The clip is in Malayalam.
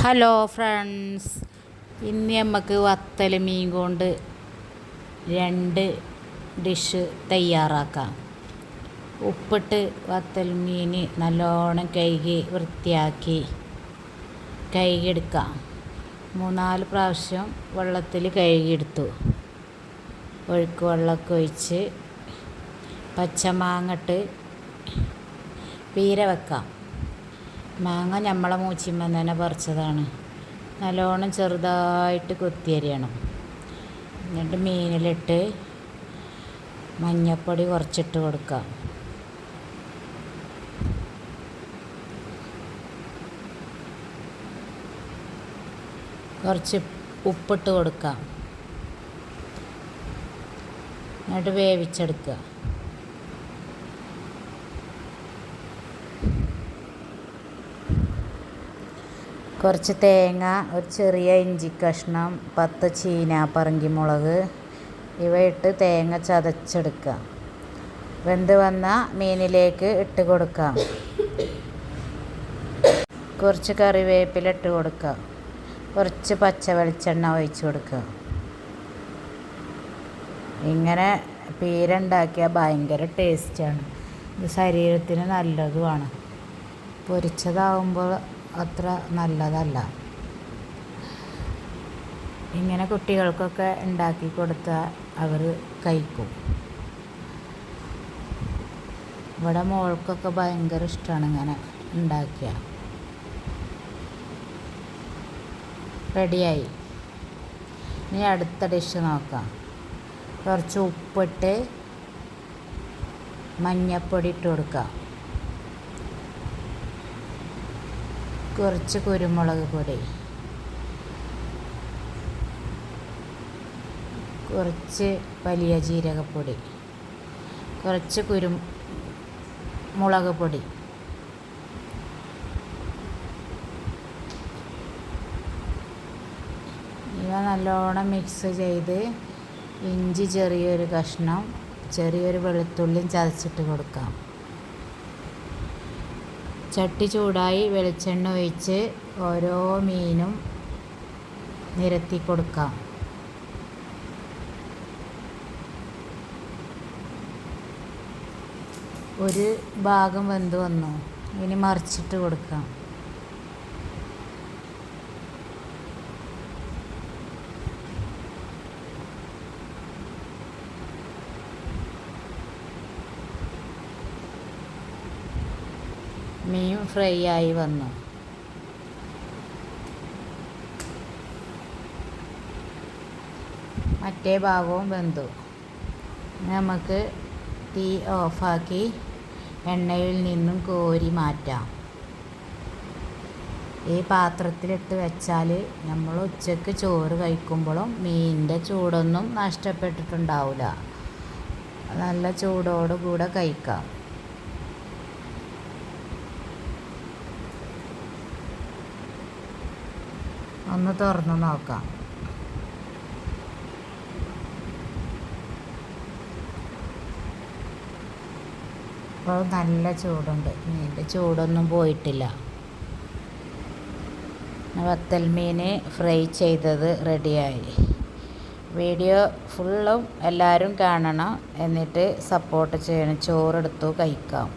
ഹലോ ഫ്രണ്ട്സ്, ഇന്ന് നമുക്ക് വത്തൽ മീൻ കൊണ്ട് 2 ഡിഷ് തയ്യാറാക്കാം. ഉപ്പിട്ട് വത്തൽ മീൻ നല്ലോണം കഴുകി വൃത്തിയാക്കി കഴുകിയെടുക്കാം. 3-4 പ്രാവശ്യം വെള്ളത്തിൽ കഴുകിയെടുത്തു. ഒഴുക്ക് വെള്ളമൊക്കെ ഒഴിച്ച് പച്ചമാങ്ങട്ട് പീര വെക്കാം. മാങ്ങ നമ്മളെ മൂച്ചിമ്മ തന്നെ പറിച്ചതാണ്. നല്ലോണം ചെറുതായിട്ട് കൊത്തിയരിയണം. എന്നിട്ട് മീനിലിട്ട് മഞ്ഞൾപ്പൊടി കുറച്ചിട്ട് കൊടുക്കാം. കുറച്ച് ഉപ്പിട്ട് കൊടുക്കാം. എന്നിട്ട് വേവിച്ചെടുക്കുക. കുറച്ച് തേങ്ങ, ഒരു ചെറിയ ഇഞ്ചി കഷ്ണം, 10 ചീന പറങ്കിമുളക് ഇവയിട്ട് തേങ്ങ ചതച്ചെടുക്കുക. വെന്ത് വന്ന മീനിലേക്ക് ഇട്ട് കൊടുക്കാം. കുറച്ച് കറിവേപ്പില ഇട്ട് കൊടുക്കുക. കുറച്ച് പച്ച വെളിച്ചെണ്ണ ഒഴിച്ച് കൊടുക്കുക. ഇങ്ങനെ പീര ഉണ്ടാക്കിയാൽ ഭയങ്കര ടേസ്റ്റാണ്. ഇത് ശരീരത്തിന് നല്ലതുമാണ്. പൊരിച്ചതാവുമ്പോൾ അത്ര നല്ലതല്ല. ഇങ്ങനെ കുട്ടികൾക്കൊക്കെ ഉണ്ടാക്കി കൊടുത്താൽ അവർ കഴിക്കും. ഇവിടെ മോൾക്കൊക്കെ ഭയങ്കര ഇഷ്ടമാണ് ഇങ്ങനെ ഉണ്ടാക്കിയ. റെഡിയായി. ഇനി അടുത്ത ഡിഷ് നോക്കാം. കുറച്ച് ഉപ്പിട്ട് മഞ്ഞൾപ്പൊടി ഇട്ട് കൊടുക്കാം. കുറച്ച് കുരുമുളക് പൊടി, കുറച്ച് വലിയ ജീരകപ്പൊടി, കുറച്ച് കുരുമുളക് പൊടി, ഇവ നല്ലോണം മിക്സ് ചെയ്ത് ഇഞ്ചി ചെറിയൊരു കഷ്ണം, ചെറിയൊരു വെളുത്തുള്ളിയും ചതച്ചിട്ട് കൊടുക്കാം. ചട്ടി ചൂടായി വെളിച്ചെണ്ണ ഒഴിച്ച് ഓരോ മീനും നിരത്തി കൊടുക്കാം. ഒരു ഭാഗം വെന്ത് വന്നു. ഇനി മറിച്ചിട്ട് കൊടുക്കാം. മീൻ ഫ്രൈ ആയി വന്നു. മറ്റേ ഭാഗവും വെന്തു. നമുക്ക് തീ ഓഫാക്കി എണ്ണയിൽ നിന്നും കോരി മാറ്റാം. ഈ പാത്രത്തിലിട്ട് വെച്ചാൽ നമ്മൾ ഉച്ചയ്ക്ക് ചോറ് കഴിക്കുമ്പോഴും മീനിൻ്റെ ചൂടൊന്നും നഷ്ടപ്പെട്ടിട്ടുണ്ടാവില്ല. നല്ല ചൂടോടുകൂടെ കഴിക്കാം. ഒന്ന് തുറന്ന് നോക്കാം. അപ്പോൾ നല്ല ചൂടുണ്ട്. മീനിൻ്റെ ചൂടൊന്നും പോയിട്ടില്ല. വത്തൽ മീൻ ഫ്രൈ ചെയ്തത് റെഡിയായി. വീഡിയോ ഫുള്ളും എല്ലാവരും കാണണം. എന്നിട്ട് സപ്പോർട്ട് ചെയ്യണം. ചോറെടുത്തു കഴിക്കാം.